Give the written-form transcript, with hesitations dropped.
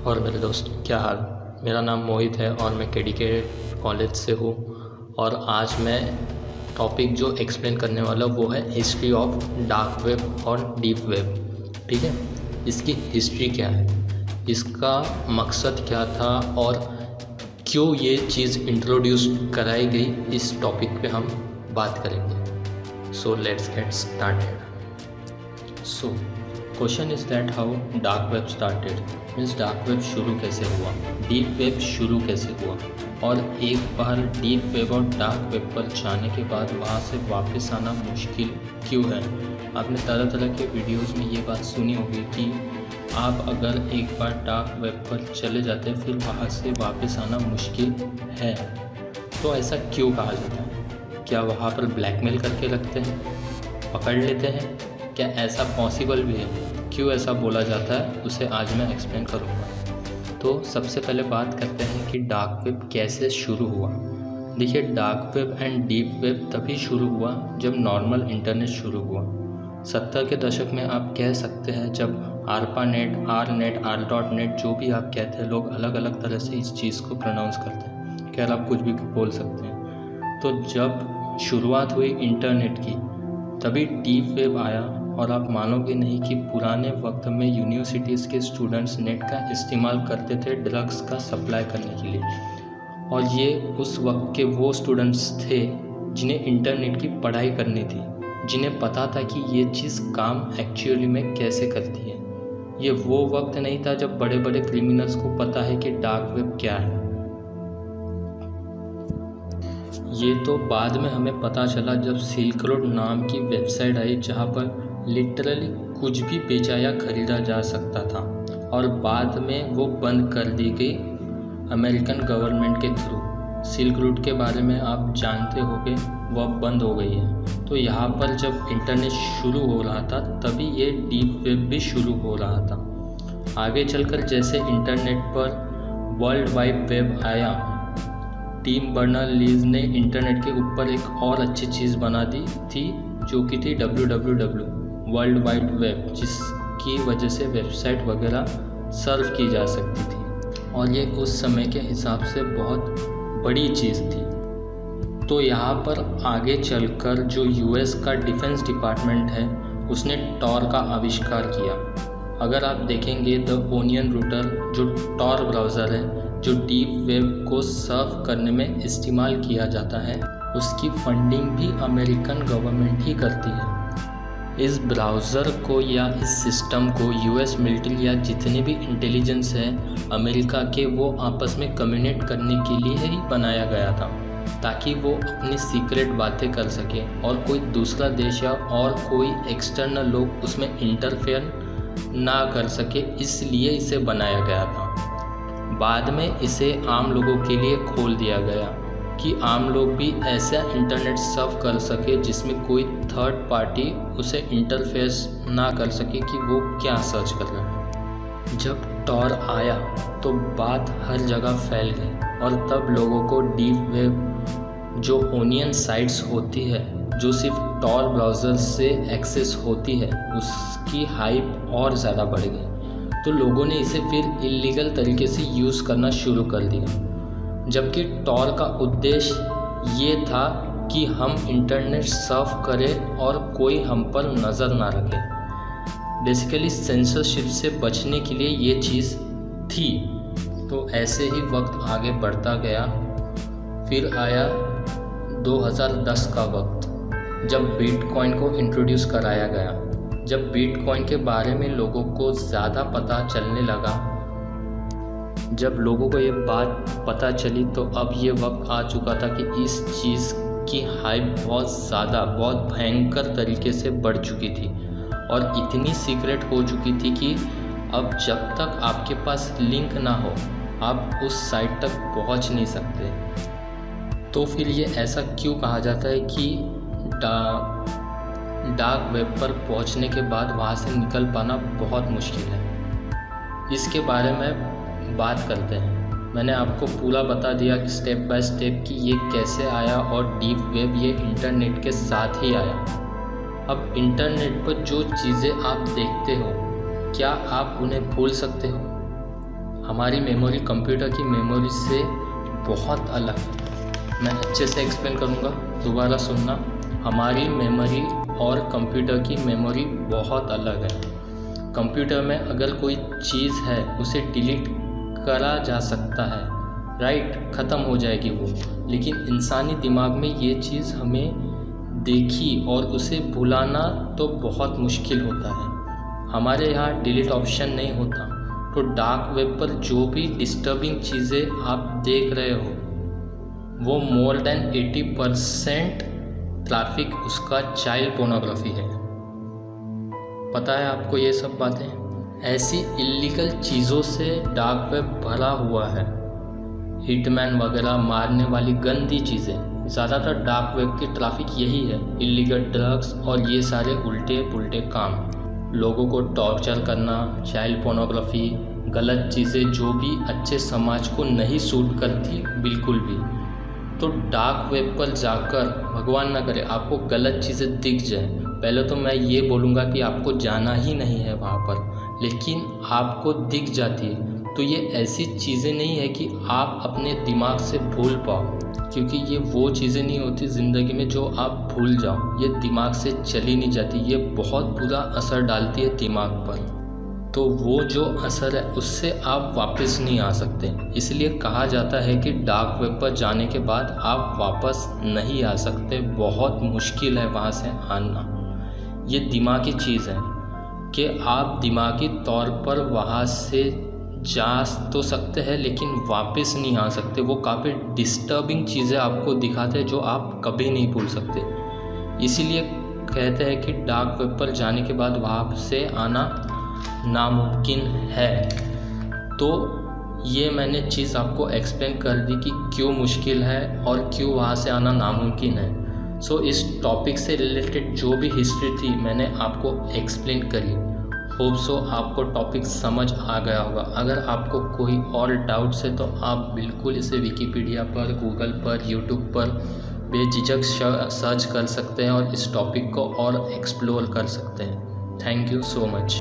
और मेरे दोस्त क्या हाल। मेरा नाम मोहित है और मैं केडीके कॉलेज से हूँ। और आज मैं टॉपिक जो एक्सप्लेन करने वाला वो है हिस्ट्री ऑफ डार्क वेब और डीप वेब। ठीक है, इसकी हिस्ट्री क्या है, इसका मकसद क्या था और क्यों ये चीज़ इंट्रोड्यूस कराई गई, इस टॉपिक पे हम बात करेंगे। So let's get started. So question is that how dark web started, means dark web शुरू कैसे हुआ, डीप वेब शुरू कैसे हुआ, और एक बार डीप वेब और डार्क वेब पर जाने के बाद वहाँ से वापस आना मुश्किल क्यों है। आपने तरह तरह के वीडियोस में ये बात सुनी होगी कि आप अगर एक बार डार्क वेब पर चले जाते हैं फिर वहाँ से वापस आना मुश्किल है। तो ऐसा क्यों कहा जाता है? क्या वहाँ पर ब्लैकमेल करके रखते हैं, पकड़ लेते हैं? क्या ऐसा पॉसिबल भी है? क्यों ऐसा बोला जाता है, उसे आज मैं एक्सप्लेन करूँगा। तो सबसे पहले बात करते हैं कि डार्क वेब कैसे शुरू हुआ। देखिए, dark web and deep web तभी शुरू हुआ जब नॉर्मल इंटरनेट शुरू हुआ। 70 के दशक में आप कह सकते हैं, जब आरपानेट, आरनेट, आर.नेट, जो भी आप कहते हैं, लोग अलग अलग तरह से इस चीज़ को प्रोनाउंस करते हैं। खैर, आप कुछ भी बोल सकते हैं। तो जब शुरुआत हुई इंटरनेट की तभी डीप वेब आया। और आप मानोगे नहीं कि पुराने वक्त में यूनिवर्सिटीज़ के स्टूडेंट्स नेट का इस्तेमाल करते थे ड्रग्स का सप्लाई करने के लिए। और ये उस वक्त के वो स्टूडेंट्स थे जिन्हें इंटरनेट की पढ़ाई करनी थी, जिन्हें पता था कि ये चीज़ काम एक्चुअली में कैसे करती है। ये वो वक्त नहीं था जब बड़े बड़े क्रिमिनल्स को पता है कि डार्क वेब क्या है। ये तो बाद में हमें पता चला जब सिल्क रोड नाम की वेबसाइट आई, जहाँ पर लिटरली कुछ भी बेचा या खरीदा जा सकता था, और बाद में वो बंद कर दी गई अमेरिकन गवर्नमेंट के थ्रू। सिल्क रूट के बारे में आप जानते होंगे, वो अब बंद हो गई है। तो यहाँ पर जब इंटरनेट शुरू हो रहा था तभी ये डीप वेब भी शुरू हो रहा था। आगे चलकर जैसे इंटरनेट पर वर्ल्ड वाइड वेब आया, टिम बर्नर्स-ली ने इंटरनेट के ऊपर एक और अच्छी चीज़ बना दी थी, जो कि थी www, वर्ल्ड वाइड वेब, जिसकी वजह से वेबसाइट वगैरह सर्व की जा सकती थी। और ये उस समय के हिसाब से बहुत बड़ी चीज़ थी। तो यहाँ पर आगे चलकर जो यूएस का डिफेंस डिपार्टमेंट है, उसने टॉर का आविष्कार किया। अगर आप देखेंगे द ओनियन रूटर, जो टॉर ब्राउज़र है, जो डीप वेब को सर्व करने में इस्तेमाल किया जाता है, उसकी फंडिंग भी अमेरिकन गवर्नमेंट ही करती है। इस ब्राउज़र को या इस सिस्टम को यूएस मिलिट्री या जितने भी इंटेलिजेंस हैं अमेरिका के, वो आपस में कम्युनिकेट करने के लिए ही बनाया गया था, ताकि वो अपनी सीक्रेट बातें कर सकें और कोई दूसरा देश या और कोई एक्सटर्नल लोग उसमें इंटरफेयर ना कर सके, इसलिए इसे बनाया गया था। बाद में इसे आम लोगों के लिए खोल दिया गया कि आम लोग भी ऐसा इंटरनेट सर्व कर सके जिसमें कोई थर्ड पार्टी उसे इंटरफेस ना कर सके कि वो क्या सर्च कर रहा है। जब टॉर आया तो बात हर जगह फैल गई, और तब लोगों को डीप वेब, जो ओनियन साइट्स होती है, जो सिर्फ टॉर ब्राउज़र से एक्सेस होती है, उसकी हाइप और ज़्यादा बढ़ गई। तो लोगों ने इसे फिर इलीगल तरीके से यूज़ करना शुरू कर दिया, जबकि टॉर का उद्देश्य ये था कि हम इंटरनेट सर्फ करें और कोई हम पर नज़र ना रखे। बेसिकली सेंसरशिप से बचने के लिए ये चीज़ थी। तो ऐसे ही वक्त आगे बढ़ता गया। फिर आया 2010 का वक्त, जब बिटकॉइन को इंट्रोड्यूस कराया गया। जब बिटकॉइन के बारे में लोगों को ज़्यादा पता चलने लगा, जब लोगों को ये बात पता चली, तो अब ये वक्त आ चुका था कि इस चीज़ की हाइप बहुत ज़्यादा, बहुत भयंकर तरीके से बढ़ चुकी थी और इतनी सीक्रेट हो चुकी थी कि अब जब तक आपके पास लिंक ना हो, आप उस साइट तक पहुंच नहीं सकते। तो फिर ये ऐसा क्यों कहा जाता है कि डार्क वेब पर पहुंचने के बाद वहाँ से निकल पाना बहुत मुश्किल है? इसके बारे में बात करते हैं। मैंने आपको पूरा बता दिया कि स्टेप बाय स्टेप कि ये कैसे आया, और डीप वेब ये इंटरनेट के साथ ही आया। अब इंटरनेट पर जो चीज़ें आप देखते हो, क्या आप उन्हें भूल सकते हो? हमारी मेमोरी कंप्यूटर की मेमोरी से बहुत अलग है। मैं अच्छे से एक्सप्लेन करूँगा, दोबारा सुनना। हमारी मेमोरी और कंप्यूटर की मेमोरी बहुत अलग है। कंप्यूटर में अगर कोई चीज़ है उसे डिलीट करा जा सकता है, राइट, ख़त्म हो जाएगी वो। लेकिन इंसानी दिमाग में ये चीज़ हमें देखी और उसे भुलाना तो बहुत मुश्किल होता है। हमारे यहाँ डिलीट ऑप्शन नहीं होता। तो डार्क वेब पर जो भी डिस्टर्बिंग चीज़ें आप देख रहे हो वो मोर देन 80% ट्रैफिक उसका चाइल्ड पोर्नोग्राफी है। पता है आपको ये सब बातें? ऐसी इल्लीगल चीज़ों से डार्क वेब भरा हुआ है। हिटमैन वगैरह मारने वाली गंदी चीज़ें, ज़्यादातर डार्क वेब की ट्रैफिक यही है। इल्लीगल ड्रग्स और ये सारे उल्टे पुल्टे काम, लोगों को टॉर्चर करना, चाइल्ड पोर्नोग्राफी, गलत चीज़ें जो भी अच्छे समाज को नहीं सूट करती बिल्कुल भी। तो डार्क वेब पर जाकर भगवान ना करे आपको गलत चीज़ें दिख जाए। पहले तो मैं ये बोलूँगा कि आपको जाना ही नहीं है वहाँ पर, लेकिन आपको दिख जाती है तो ये ऐसी चीज़ें नहीं है कि आप अपने दिमाग से भूल पाओ, क्योंकि ये वो चीज़ें नहीं होती ज़िंदगी में जो आप भूल जाओ। ये दिमाग से चली नहीं जाती, ये बहुत बुरा असर डालती है दिमाग पर। तो वो जो असर है उससे आप वापस नहीं आ सकते। इसलिए कहा जाता है कि डार्क वेब पर जाने के बाद आप वापस नहीं आ सकते, बहुत मुश्किल है वहाँ से आना। ये दिमागी चीज़ है कि आप दिमागी तौर पर वहाँ से जा तो सकते हैं लेकिन वापस नहीं आ सकते। वो काफ़ी डिस्टर्बिंग चीज़ें आपको दिखाते हैं जो आप कभी नहीं भूल सकते। इसीलिए कहते हैं कि डार्क वेब पर जाने के बाद वहाँ से आना नामुमकिन है। तो ये मैंने चीज़ आपको एक्सप्लेन कर दी कि क्यों मुश्किल है और क्यों वहाँ से आना नामुमकिन है। सो इस टॉपिक से रिलेटेड जो भी हिस्ट्री थी मैंने आपको एक्सप्लेन करी। होप सो आपको टॉपिक समझ आ गया होगा। अगर आपको कोई और डाउट्स है तो आप बिल्कुल इसे विकिपीडिया पर, गूगल पर, यूट्यूब पर बेझिझक सर्च कर सकते हैं और इस टॉपिक को और एक्सप्लोर कर सकते हैं। Thank you so much.